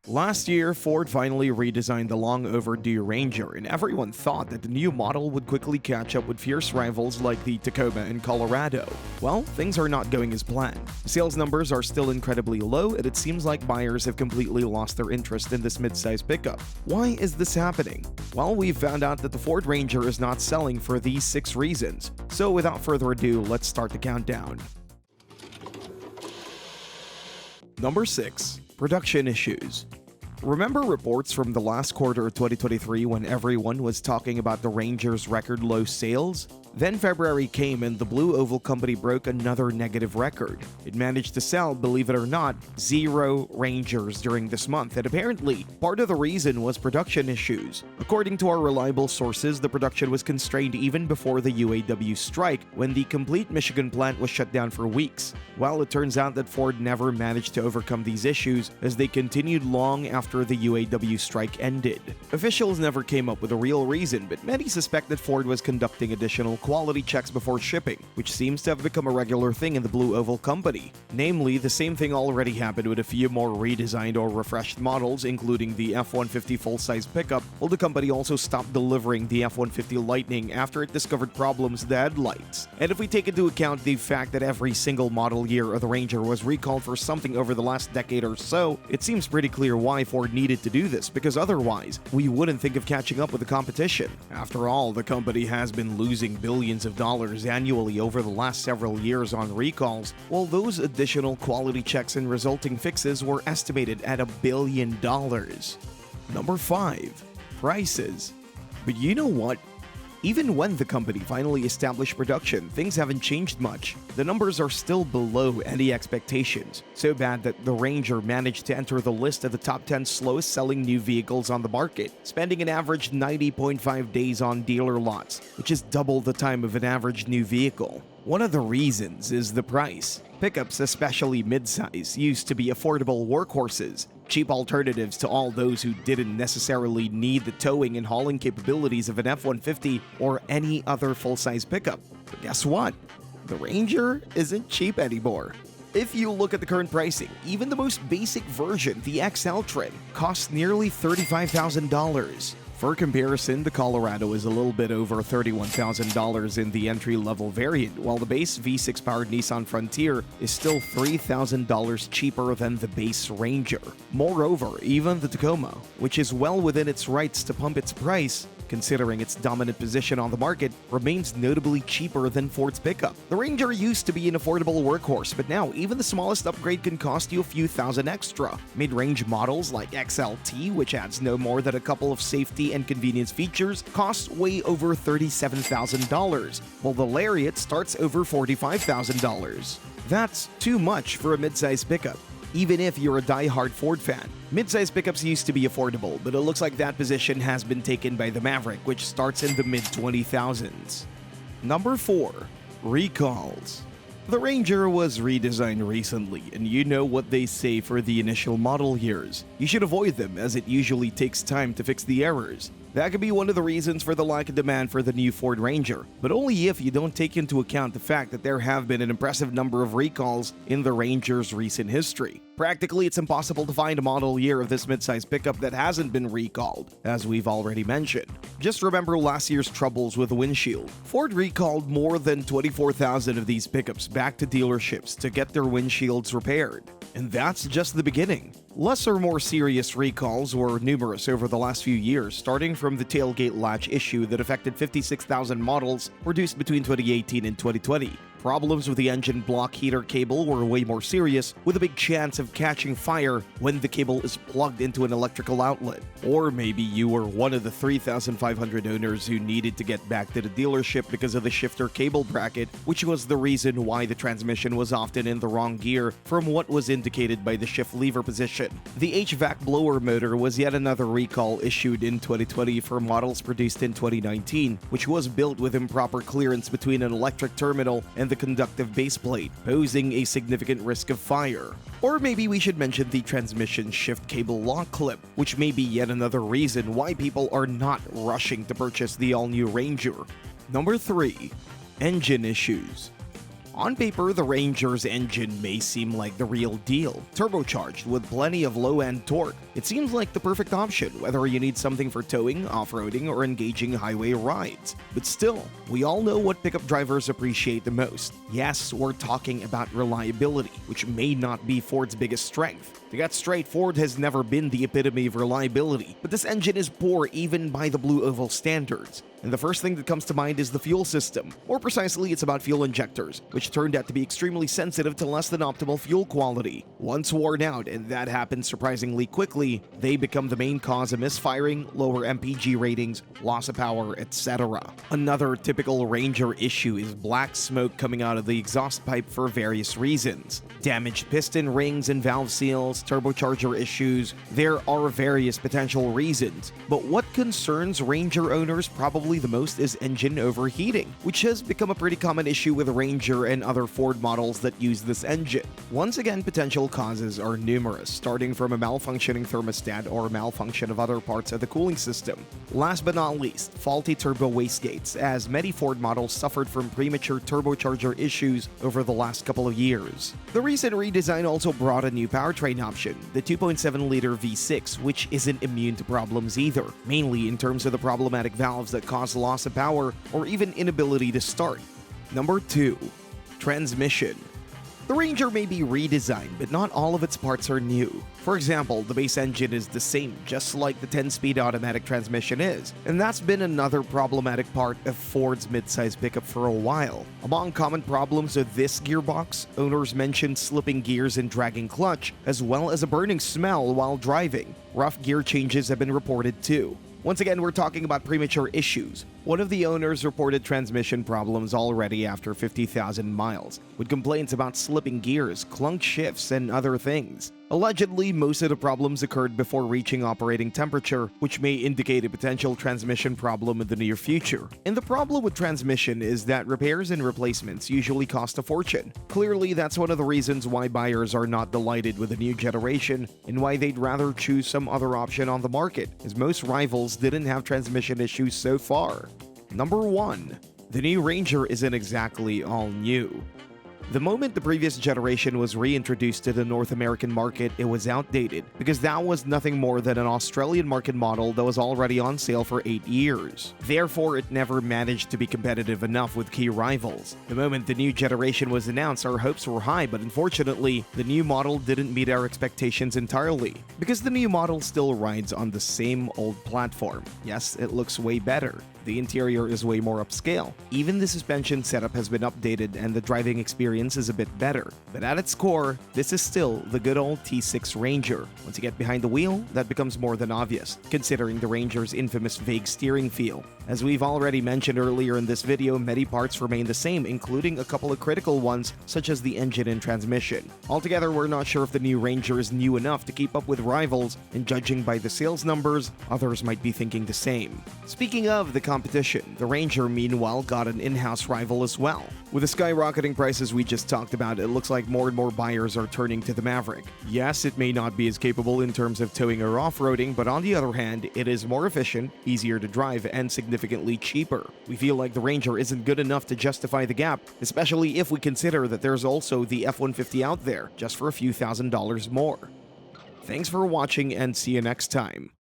Last year, Ford finally redesigned the long-overdue Ranger, and everyone thought that the new model would quickly catch up with fierce rivals like the Tacoma and Colorado. Well, things are not going as planned. Sales numbers are still incredibly low, and it seems like buyers have completely lost their interest in this midsize pickup. Why is this happening? Well, we've found out that the Ford Ranger is not selling for these 6 reasons. So without further ado, let's start the countdown. Number 6. Production issues. Remember reports from the last quarter of 2023 when everyone was talking about the Ranger's record low sales? Then February came and the Blue Oval Company broke another negative record. It managed to sell, believe it or not, 0 Rangers during this month, and apparently, part of the reason was production issues. According to our reliable sources, the production was constrained even before the UAW strike, when the complete Michigan plant was shut down for weeks. Well, it turns out that Ford never managed to overcome these issues as they continued long after the UAW strike ended. Officials never came up with a real reason, but many suspect that Ford was conducting additional quality checks before shipping, which seems to have become a regular thing in the Blue Oval Company. Namely, the same thing already happened with a few more redesigned or refreshed models, including the F-150 full-size pickup, while the company also stopped delivering the F-150 Lightning after it discovered problems with the headlights. And if we take into account the fact that every single model year of the Ranger was recalled for something over the last decade or so, it seems pretty clear why Ford needed to do this, because otherwise, we wouldn't think of catching up with the competition. After all, the company has been losing billions of dollars annually over the last several years on recalls, while those additional quality checks and resulting fixes were estimated at $1 billion. Number 5. Prices. But you know what? Even when the company finally established production, things haven't changed much. The numbers are still below any expectations, so bad that the Ranger managed to enter the list of the top 10 slowest selling new vehicles on the market, spending an average 90.5 days on dealer lots, which is double the time of an average new vehicle. One of the reasons is the price. Pickups, especially midsize, used to be affordable workhorses, cheap alternatives to all those who didn't necessarily need the towing and hauling capabilities of an F-150 or any other full-size pickup. But guess what? The Ranger isn't cheap anymore. If you look at the current pricing, even the most basic version, the XL trim, costs nearly $35,000. For comparison, the Colorado is a little bit over $31,000 in the entry-level variant, while the base V6-powered Nissan Frontier is still $3,000 cheaper than the base Ranger. Moreover, even the Tacoma, which is well within its rights to pump its price, considering its dominant position on the market, remains notably cheaper than Ford's pickup. The Ranger used to be an affordable workhorse, but now even the smallest upgrade can cost you a few thousand extra. Mid-range models like XLT, which adds no more than a couple of safety and convenience features, cost way over $37,000, while the Lariat starts over $45,000. That's too much for a midsize pickup, even if you're a die-hard Ford fan. Midsize pickups used to be affordable, but it looks like that position has been taken by the Maverick, which starts in the mid-20,000s. Number 4. Recalls. The Ranger was redesigned recently, and you know what they say for the initial model years. You should avoid them, as it usually takes time to fix the errors. That could be one of the reasons for the lack of demand for the new Ford Ranger, but only if you don't take into account the fact that there have been an impressive number of recalls in the Ranger's recent history. Practically, it's impossible to find a model year of this midsize pickup that hasn't been recalled, as we've already mentioned. Just remember last year's troubles with the windshield. Ford recalled more than 24,000 of these pickups back to dealerships to get their windshields repaired. And that's just the beginning. Lesser, more serious recalls were numerous over the last few years, starting from the tailgate latch issue that affected 56,000 models produced between 2018 and 2020. Problems with the engine block heater cable were way more serious, with a big chance of catching fire when the cable is plugged into an electrical outlet. Or maybe you were one of the 3,500 owners who needed to get back to the dealership because of the shifter cable bracket, which was the reason why the transmission was often in the wrong gear from what was indicated by the shift lever position. The HVAC blower motor was yet another recall issued in 2020 for models produced in 2019, which was built with improper clearance between an electric terminal and the conductive base plate, posing a significant risk of fire. Or maybe we should mention the transmission shift cable lock clip, which may be yet another reason why people are not rushing to purchase the all-new Ranger. Number 3. Engine issues. On paper, the Ranger's engine may seem like the real deal, turbocharged with plenty of low-end torque. It seems like the perfect option, whether you need something for towing, off-roading, or engaging highway rides. But still, we all know what pickup drivers appreciate the most. Yes, we're talking about reliability, which may not be Ford's biggest strength. To get straight, Ford has never been the epitome of reliability, but this engine is poor even by the Blue Oval standards. And the first thing that comes to mind is the fuel system. More precisely, it's about fuel injectors, which turned out to be extremely sensitive to less than optimal fuel quality. Once worn out, and that happens surprisingly quickly, they become the main cause of misfiring, lower MPG ratings, loss of power, etc. Another typical Ranger issue is black smoke coming out of the exhaust pipe for various reasons. Damaged piston rings and valve seals, turbocharger issues. There are various potential reasons, but what concerns Ranger owners probably the most is engine overheating, which has become a pretty common issue with Ranger and other Ford models that use this engine. Once again, potential causes are numerous, starting from a malfunctioning thermostat or malfunction of other parts of the cooling system. Last but not least, faulty turbo wastegates, as many Ford models suffered from premature turbocharger issues over the last couple of years. The recent redesign also brought a new powertrain option, the 2.7-liter V6, which isn't immune to problems either, mainly in terms of the problematic valves that cause loss of power or even inability to start. Number 2. Transmission. The Ranger may be redesigned, but not all of its parts are new. For example, the base engine is the same, just like the 10-speed automatic transmission is, and that's been another problematic part of Ford's midsize pickup for a while. Among common problems with this gearbox, owners mentioned slipping gears and dragging clutch, as well as a burning smell while driving. Rough gear changes have been reported too. Once again, we're talking about premature issues. One of the owners reported transmission problems already after 50,000 miles, with complaints about slipping gears, clunked shifts, and other things. Allegedly, most of the problems occurred before reaching operating temperature, which may indicate a potential transmission problem in the near future. And the problem with transmission is that repairs and replacements usually cost a fortune. Clearly, that's one of the reasons why buyers are not delighted with the new generation and why they'd rather choose some other option on the market, as most rivals didn't have transmission issues so far. Number 1. The new Ranger isn't exactly all new. The moment the previous generation was reintroduced to the North American market, it was outdated, because that was nothing more than an Australian market model that was already on sale for 8 years. Therefore, it never managed to be competitive enough with key rivals. The moment the new generation was announced, our hopes were high, but unfortunately, the new model didn't meet our expectations entirely, because the new model still rides on the same old platform. Yes, it looks way better. The interior is way more upscale. Even the suspension setup has been updated and the driving experience is a bit better. But at its core, this is still the good old T6 Ranger. Once you get behind the wheel, that becomes more than obvious, considering the Ranger's infamous vague steering feel. As we've already mentioned earlier in this video, many parts remain the same, including a couple of critical ones, such as the engine and transmission. Altogether, we're not sure if the new Ranger is new enough to keep up with rivals, and judging by the sales numbers, others might be thinking the same. Speaking of the competition, the Ranger meanwhile got an in-house rival as well. With the skyrocketing prices we just talked about, it looks like more and more buyers are turning to the Maverick. Yes, it may not be as capable in terms of towing or off-roading, but on the other hand, it is more efficient, easier to drive, and significantly cheaper. We feel like the Ranger isn't good enough to justify the gap, especially if we consider that there's also the F-150 out there, just for a few $1,000s more. Thanks for watching and see you next time.